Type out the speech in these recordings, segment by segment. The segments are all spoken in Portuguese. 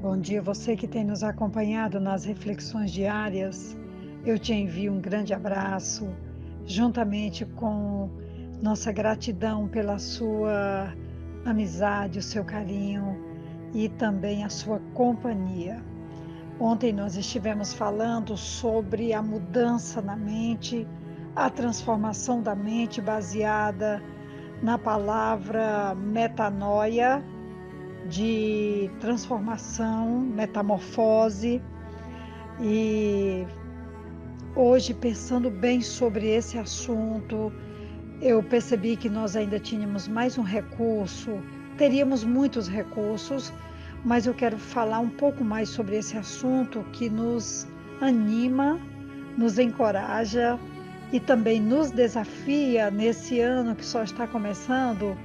Bom dia, você que tem nos acompanhado nas reflexões diárias. Eu te envio um grande abraço, juntamente com nossa gratidão pela sua amizade, o seu carinho e também a sua companhia. Ontem nós estivemos falando sobre a mudança na mente, a transformação da mente baseada na palavra metanoia, de transformação, metamorfose. E hoje, pensando bem sobre esse assunto, eu percebi que nós ainda tínhamos mais um recurso, teríamos muitos recursos, mas eu quero falar um pouco mais sobre esse assunto que nos anima, nos encoraja e também nos desafia nesse ano que só está começando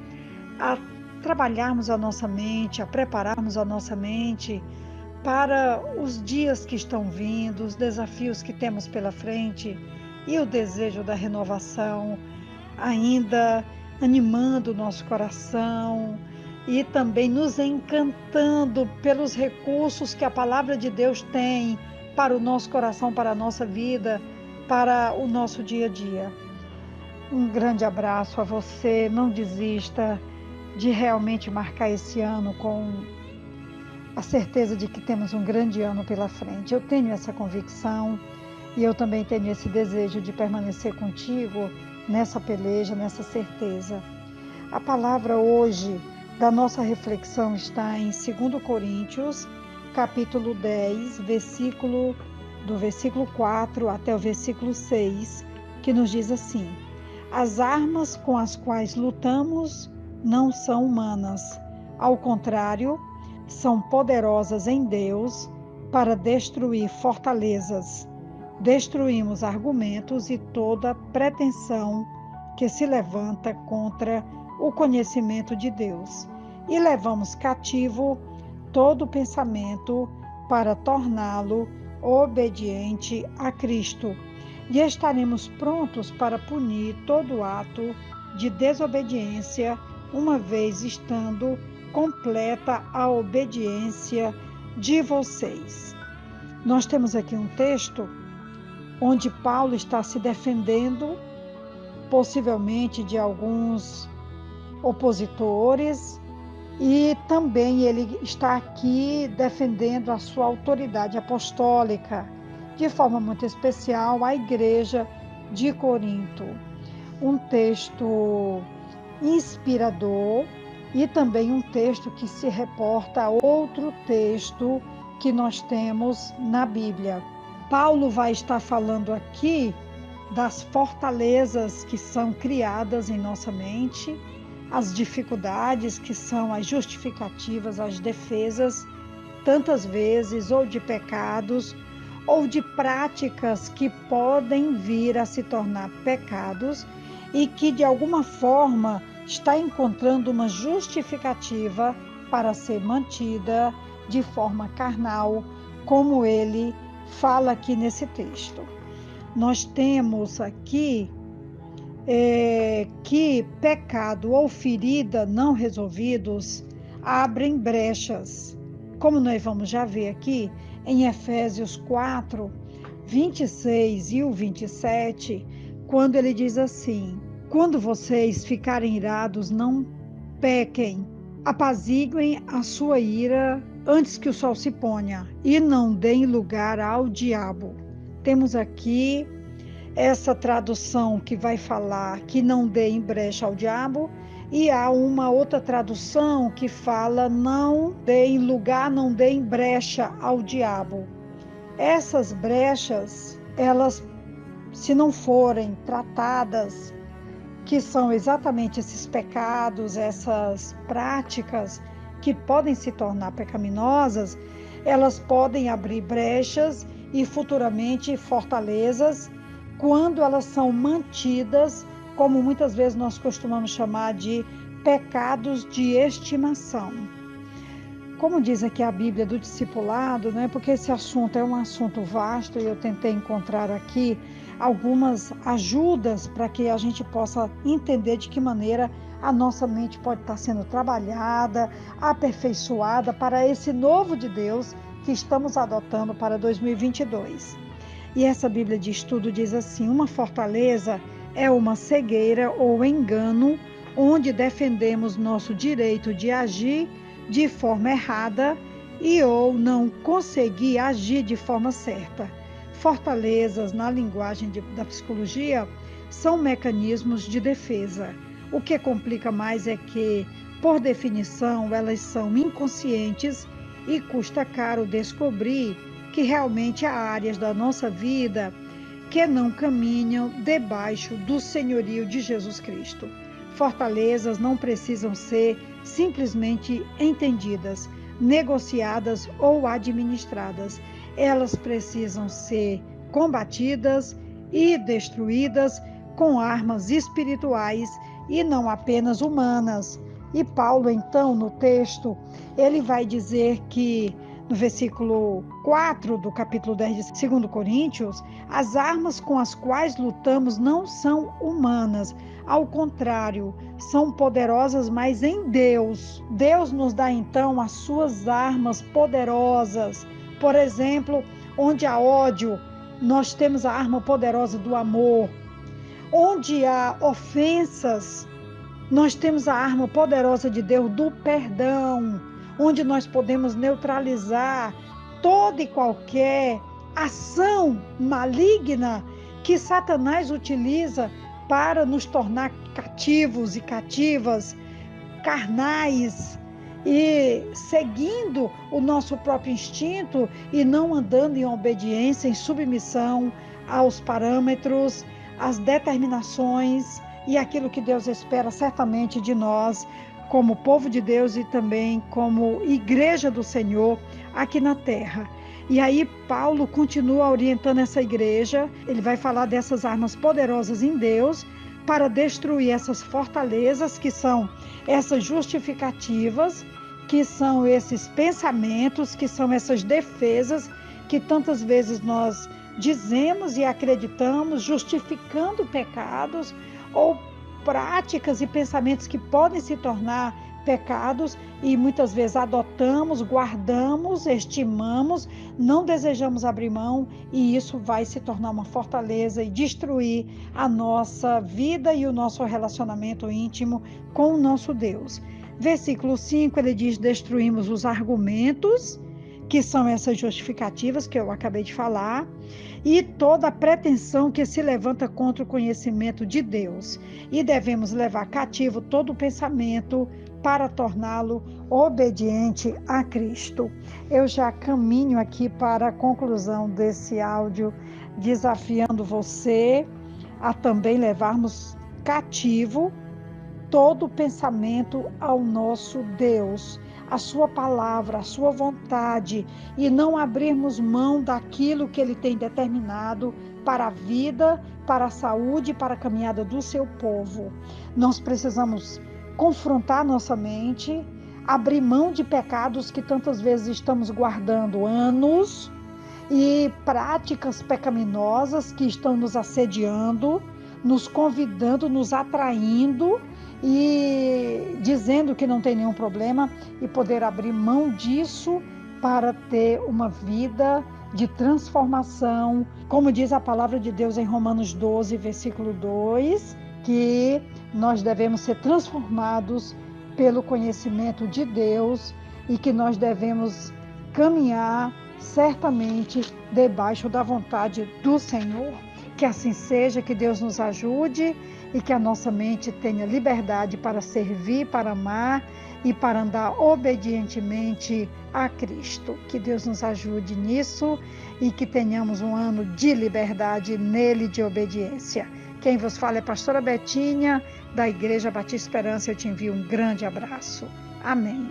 a trabalharmos a nossa mente, a prepararmos a nossa mente para os dias que estão vindo, os desafios que temos pela frente e o desejo da renovação, ainda animando o nosso coração e também nos encantando pelos recursos que a palavra de Deus tem para o nosso coração, para a nossa vida, para o nosso dia a dia. Um grande abraço a você, não desista de realmente marcar esse ano com a certeza de que temos um grande ano pela frente. Eu tenho essa convicção e eu também tenho esse desejo de permanecer contigo nessa peleja, nessa certeza. A palavra hoje da nossa reflexão está em 2 Coríntios, capítulo 10, do versículo 4 até o versículo 6, que nos diz assim: as armas com as quais lutamos não são humanas. Ao contrário, são poderosas em Deus para destruir fortalezas. Destruímos argumentos e toda pretensão que se levanta contra o conhecimento de Deus. E levamos cativo todo pensamento para torná-lo obediente a Cristo. E estaremos prontos para punir todo ato de desobediência, uma vez estando completa a obediência de vocês. Nós temos aqui um texto onde Paulo está se defendendo, possivelmente de alguns opositores, e também ele está aqui defendendo a sua autoridade apostólica, de forma muito especial, a igreja de Corinto. Um texto inspirador e também um texto que se reporta a outro texto que nós temos na Bíblia. Paulo vai estar falando aqui das fortalezas que são criadas em nossa mente, as dificuldades que são as justificativas, as defesas, tantas vezes, ou de pecados, ou de práticas que podem vir a se tornar pecados e que de alguma forma está encontrando uma justificativa para ser mantida de forma carnal, como ele fala aqui nesse texto. Nós temos aqui que pecado ou ferida não resolvidos abrem brechas, como nós vamos já ver aqui em Efésios 4, 26 e o 27, quando ele diz assim: quando vocês ficarem irados, não pequem, apaziguem a sua ira antes que o sol se ponha, e não deem lugar ao diabo. Temos aqui essa tradução que vai falar que não deem brecha ao diabo, e há uma outra tradução que fala não deem lugar, não deem brecha ao diabo. Essas brechas, elas, se não forem tratadas, que são exatamente esses pecados, essas práticas que podem se tornar pecaminosas, elas podem abrir brechas e futuramente fortalezas, quando elas são mantidas, como muitas vezes nós costumamos chamar de pecados de estimação. Como diz aqui a Bíblia do discipulado, né, porque esse assunto é um assunto vasto, e eu tentei encontrar aqui algumas ajudas para que a gente possa entender de que maneira a nossa mente pode estar sendo trabalhada, aperfeiçoada para esse novo de Deus que estamos adotando para 2022. E essa Bíblia de Estudo diz assim: uma fortaleza é uma cegueira ou engano onde defendemos nosso direito de agir de forma errada e ou não conseguir agir de forma certa. Fortalezas, na linguagem da psicologia, são mecanismos de defesa. O que complica mais é que, por definição, elas são inconscientes e custa caro descobrir que realmente há áreas da nossa vida que não caminham debaixo do senhorio de Jesus Cristo. Fortalezas não precisam ser simplesmente entendidas, negociadas ou administradas. Elas precisam ser combatidas e destruídas com armas espirituais e não apenas humanas. E Paulo, então, no texto, ele vai dizer que, no versículo 4 do capítulo 10 de 2 Coríntios, as armas com as quais lutamos não são humanas, ao contrário, são poderosas, mas em Deus. Deus nos dá, então, as suas armas poderosas. Por exemplo, onde há ódio, nós temos a arma poderosa do amor. Onde há ofensas, nós temos a arma poderosa de Deus do perdão, onde nós podemos neutralizar toda e qualquer ação maligna que Satanás utiliza para nos tornar cativos e cativas, carnais, e seguindo o nosso próprio instinto e não andando em obediência, em submissão aos parâmetros, às determinações e aquilo que Deus espera certamente de nós, como povo de Deus e também como igreja do Senhor aqui na terra. E aí Paulo continua orientando essa igreja, ele vai falar dessas armas poderosas em Deus para destruir essas fortalezas, que são essas justificativas, que são esses pensamentos, que são essas defesas que tantas vezes nós dizemos e acreditamos, justificando pecados ou práticas e pensamentos que podem se tornar pecados e muitas vezes adotamos, guardamos, estimamos, não desejamos abrir mão e isso vai se tornar uma fortaleza e destruir a nossa vida e o nosso relacionamento íntimo com o nosso Deus. Versículo 5, ele diz: destruímos os argumentos, que são essas justificativas que eu acabei de falar, e toda a pretensão que se levanta contra o conhecimento de Deus. E devemos levar cativo todo o pensamento para torná-lo obediente a Cristo. Eu já caminho aqui para a conclusão desse áudio, desafiando você a também levarmos cativo todo o pensamento ao nosso Deus, a sua palavra, a sua vontade, e não abrirmos mão daquilo que Ele tem determinado para a vida, para a saúde, para a caminhada do seu povo. Nós precisamos confrontar nossa mente, abrir mão de pecados que tantas vezes estamos guardando anos e práticas pecaminosas que estão nos assediando, nos convidando, nos atraindo e dizendo que não tem nenhum problema, e poder abrir mão disso para ter uma vida de transformação, como diz a palavra de Deus em Romanos 12, versículo 2, que nós devemos ser transformados pelo conhecimento de Deus e que nós devemos caminhar certamente debaixo da vontade do Senhor. Que assim seja, que Deus nos ajude e que a nossa mente tenha liberdade para servir, para amar e para andar obedientemente a Cristo. Que Deus nos ajude nisso e que tenhamos um ano de liberdade nele, de obediência. Quem vos fala é a pastora Betinha, da Igreja Batista Esperança. Eu te envio um grande abraço. Amém.